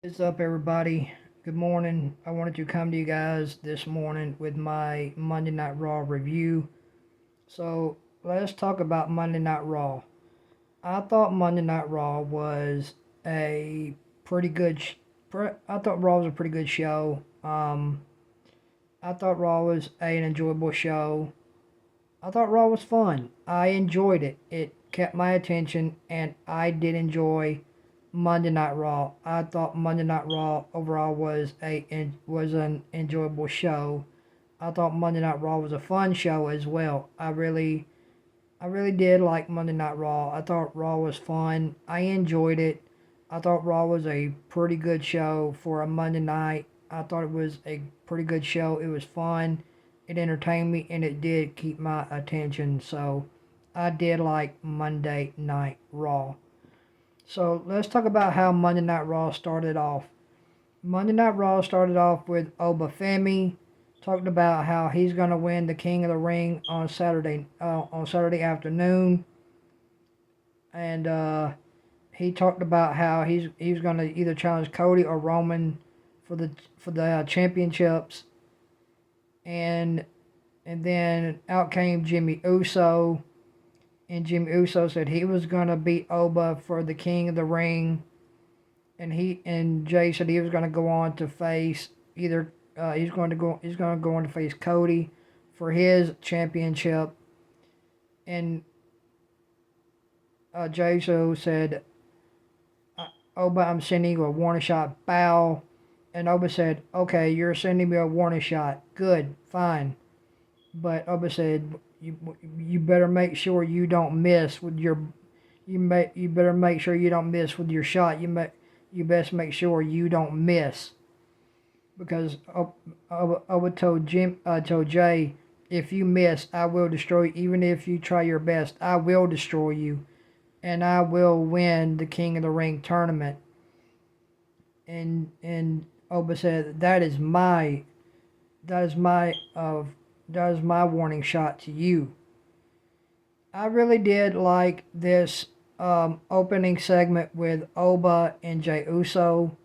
What's up, everybody? Good morning. I wanted to come to you guys this morning with my Monday Night Raw review. So, let's talk about Monday Night Raw. I thought Monday Night Raw was a pretty good. I thought Raw was a pretty good show. I thought Raw was an enjoyable show. I thought Raw was fun. I enjoyed it. It kept my attention, and I did enjoy Monday Night Raw. I thought Monday Night Raw overall was an enjoyable show. I thought Monday Night Raw was a fun show as well. I really did like Monday Night Raw. I thought Raw was fun. I enjoyed it. I thought Raw was a pretty good show for a Monday night. I thought it was a pretty good show. It was fun. It entertained me and it did keep my attention. So I did like Monday Night Raw. So let's talk about how Monday Night Raw started off. Monday Night Raw started off with Obafemi talking about how he's gonna win the King of the Ring on Saturday afternoon, and he talked about how he's gonna either challenge Cody or Roman for the championships, and then out came Jimmy Uso, and Jimmy Uso said he was gonna beat Oba for the King of the Ring, and Jay said he was gonna go on to face either he's going to go on to face Cody for his championship, and Jay so said, Oba, I'm sending you a warning shot, bow. And Oba said, okay, you're sending me a warning shot. Good, fine. But Oba said, you better make sure you don't miss with your you better make sure you don't miss with your shot. You best make sure you don't miss because Oba told Jay, if you miss, I will destroy you. Even if you try your best, I will destroy you, and I will win the King of the Ring tournament. And Oba said, that is my that is my warning shot to you. I really did like this opening segment with Oba and Jay Uso.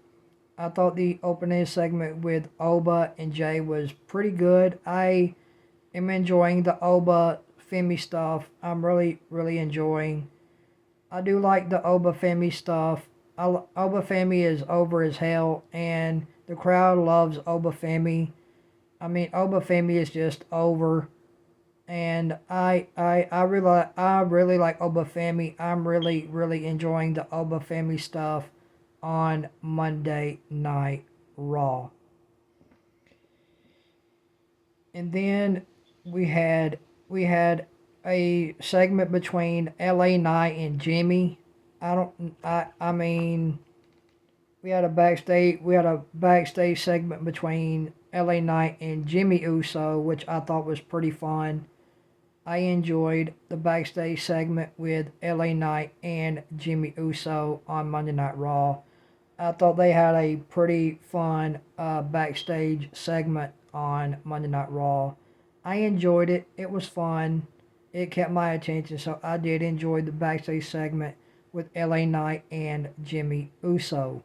I thought the opening segment with Oba and Jay was pretty good. I am enjoying the Oba Femi stuff. I'm really enjoying. I do like the Oba Femi stuff. Oba Femi is over as hell, and the crowd loves Oba Femi. I mean, Oba Femi is just over, and I really like Oba Femi. I'm really enjoying the Oba Femi stuff on Monday Night Raw. And then we had a segment between LA Knight and Jimmy. I mean we had a backstage segment between LA Knight and Jimmy Uso, which I thought was pretty fun. I enjoyed the backstage segment with LA Knight and Jimmy Uso on Monday Night Raw. I thought they had a pretty fun backstage segment on Monday Night Raw. I enjoyed it. It was fun. It kept my attention, so I did enjoy the backstage segment with LA Knight and Jimmy Uso.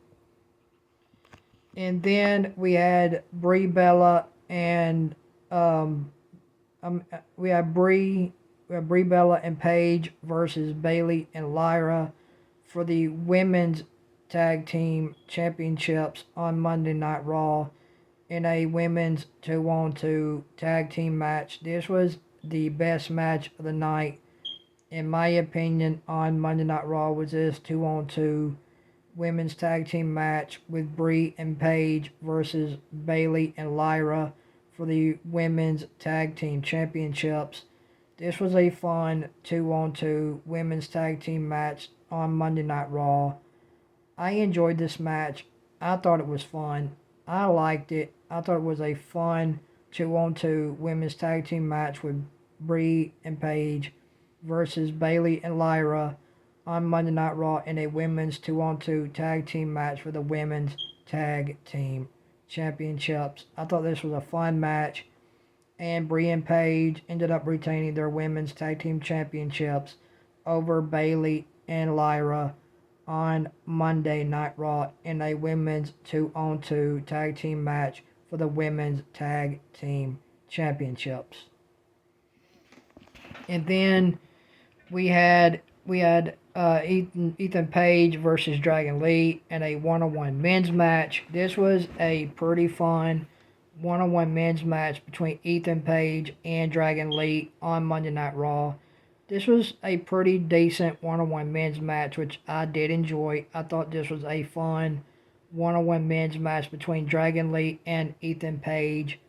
And then we had Brie Bella and um, we had Brie Bella and Paige versus Bailey and Lyra for the women's tag team championships on Monday Night Raw in a women's 2-on-2 tag team match. This was the best match of the night, in my opinion, on Monday Night Raw. Was this 2-on-2 women's tag team match with Brie and Paige versus Bailey and Lyra for the women's tag team championships. This was a fun 2-on-2 women's tag team match on Monday Night Raw. I enjoyed this match. I thought it was fun. I liked it. I thought it was a fun 2-on-2 women's tag team match with Brie and Paige versus Bailey and Lyra on Monday Night Raw in a women's 2-on-2 tag team match for the women's tag team championships. I thought this was a fun match, and Brie and Paige ended up retaining their women's tag team championships over Bailey and Lyra on Monday Night Raw in a women's 2-on-2 tag team match for the women's tag team championships. And then we had Ethan Page versus Dragon Lee in a one-on-one men's match. This was a pretty fun one-on-one men's match between Ethan Page and Dragon Lee on Monday Night Raw. This was a pretty decent one-on-one men's match, which I did enjoy. I thought this was a fun one-on-one men's match between Dragon Lee and Ethan Page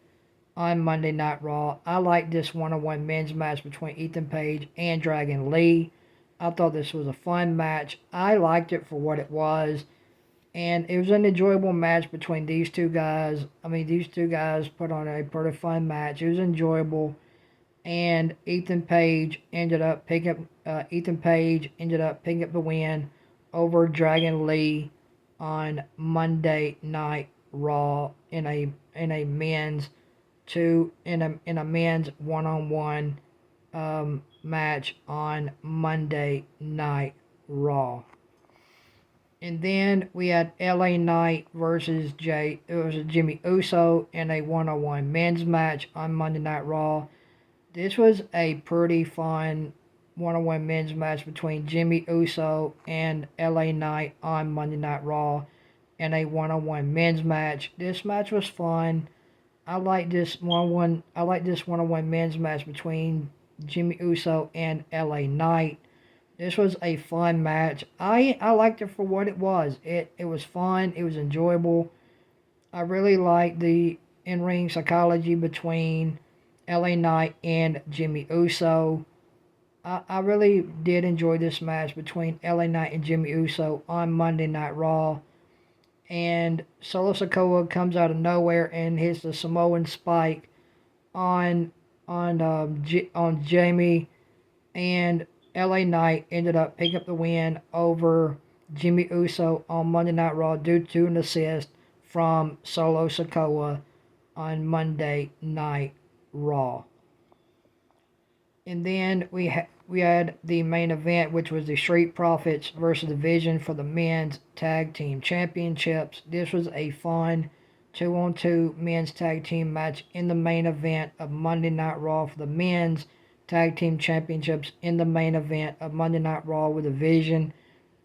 on Monday Night Raw. I like this one-on-one men's match between Ethan Page and Dragon Lee. I thought this was a fun match. I liked it for what it was. And it was an enjoyable match between these two guys. I mean, these two guys put on a pretty fun match. It was enjoyable. And Ethan Page ended up picking up the win over Dragon Lee on Monday Night Raw in a men's one-on-one match on Monday Night Raw. And then we had LA Knight versus Jimmy Uso in a one-on-one men's match on Monday Night Raw. This was a pretty fun one-on-one men's match between Jimmy Uso and LA Knight on Monday Night Raw in a one-on-one men's match. This match was fun. I like this one-on-one men's match between Jimmy Uso and LA Knight. This was a fun match. I liked it for what it was. It was fun. It was enjoyable. I really liked the in-ring psychology between LA Knight and Jimmy Uso. I really did enjoy this match between LA Knight and Jimmy Uso on Monday Night Raw. And Solo Sikoa comes out of nowhere and hits the Samoan spike on Jamie, and LA Knight ended up picking up the win over Jimmy Uso on Monday Night Raw due to an assist from Solo Sikoa on Monday Night Raw. And then we had the main event, which was the Street Profits versus the Vision for the men's tag team championships. This was a fun 2-on-2 men's tag team match in the main event of Monday Night Raw for the men's tag team championships in the main event of Monday Night Raw with the Vision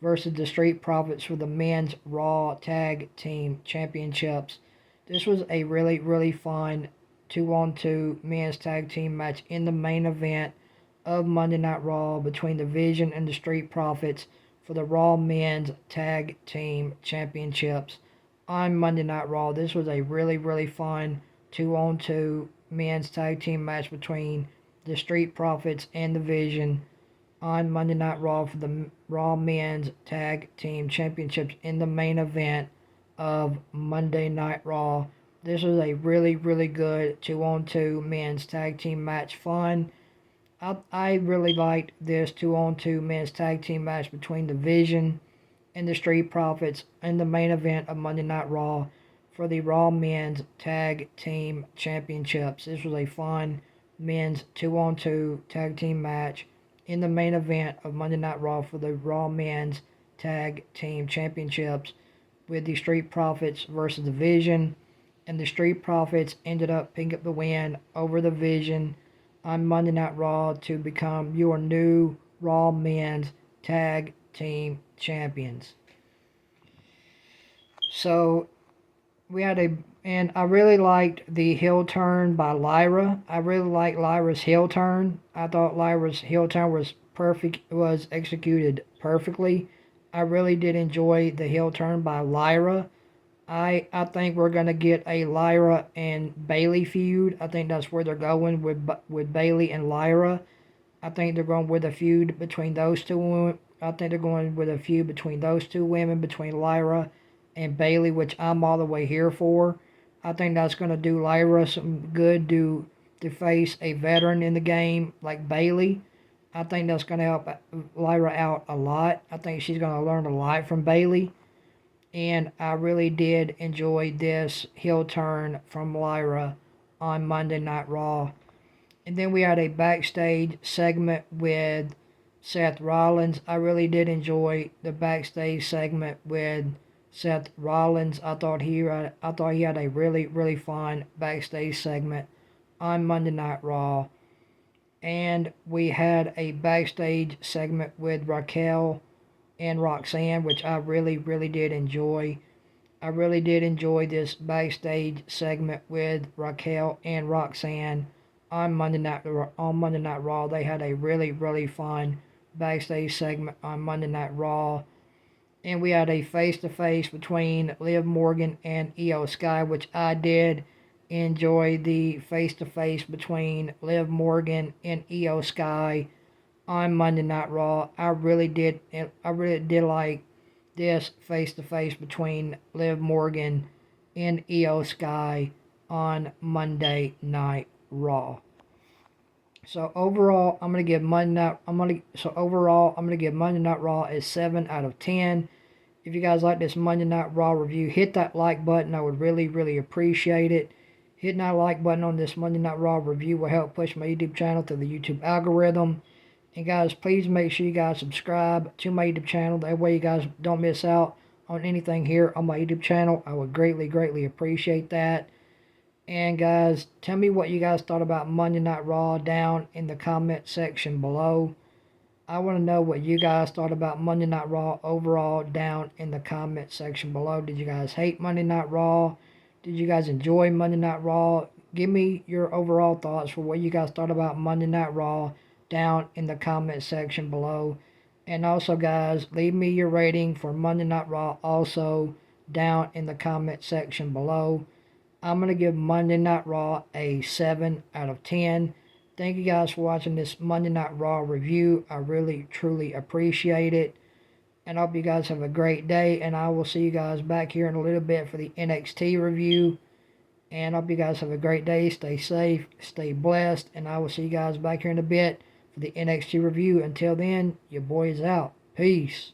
versus the Street Profits for the men's Raw tag team championships. This was a really, really fun 2-on-2 men's tag team match in the main event of Monday Night Raw between the Vision and the Street Profits for the Raw men's tag team championships on Monday Night Raw. This was a really, really fun 2-on-2 men's tag team match between the Street Profits and the Vision on Monday Night Raw for the Raw men's tag team championships in the main event of Monday Night Raw. This was a really, really good 2-on-2 men's tag team match. Fun. I really liked this 2-on-2 men's tag team match between the Vision and the Street Profits in the main event of Monday Night Raw for the Raw men's tag team championships. This was a fun men's 2-on-2 tag team match in the main event of Monday Night Raw for the Raw men's tag team championships with the Street Profits versus the Vision. And the Street Profits ended up picking up the win over the Vision on Monday Night Raw to become your new Raw men's tag team champions. So and I really liked the heel turn by Lyra. I really liked Lyra's heel turn. I thought Lyra's heel turn was perfect, was executed perfectly. I really did enjoy the heel turn by Lyra. I think we're going to get a Lyra and Bayley feud. I think that's where they're going with Bayley and Lyra. I think they're going with a feud between those two women. I think they're going with a feud between those two women, between Lyra and Bayley, which I'm all the way here for. I think that's going to do Lyra some good to face a veteran in the game like Bayley. I think that's going to help Lyra out a lot. I think she's going to learn a lot from Bayley. And I really did enjoy this heel turn from Lyra on Monday Night Raw. And then we had a backstage segment with Seth Rollins. I really did enjoy the backstage segment with Seth Rollins. I thought he had a really fun backstage segment on Monday Night Raw. And we had a backstage segment with Raquel and Roxanne, which I really did enjoy. I really did enjoy this backstage segment with Raquel and Roxanne on Monday Night Raw. They had a really fun backstage segment on Monday Night Raw, and we had a face-to-face between Liv Morgan and Io Sky, which I did enjoy the face-to-face between Liv Morgan and Io Sky on Monday Night Raw. I really did like this face-to-face between Liv Morgan and Io Sky on Monday Night Raw. So overall, I'm gonna give Monday Night Raw a 7 out of 10. If you guys like this Monday Night Raw review, hit that like button. I would really appreciate it. Hitting that like button on this Monday Night Raw review will help push my YouTube channel to the YouTube algorithm. And guys, please make sure you guys subscribe to my YouTube channel. That way you guys don't miss out on anything here on my YouTube channel. I would greatly appreciate that. And guys, tell me what you guys thought about Monday Night Raw down in the comment section below. I want to know what you guys thought about Monday Night Raw overall down in the comment section below. Did you guys hate Monday Night Raw? Did you guys enjoy Monday Night Raw? Give me your overall thoughts for what you guys thought about Monday Night Raw down in the comment section below. And also guys, leave me your rating for Monday Night Raw also down in the comment section below. I'm going to give Monday Night Raw a 7 out of 10. Thank you guys for watching this Monday Night Raw review. I really truly appreciate it. And I hope you guys have a great day. And I will see you guys back here in a little bit for the NXT review. And I hope you guys have a great day. Stay safe. Stay blessed. And I will see you guys back here in a bit for the NXT review. Until then, your boy is out. Peace.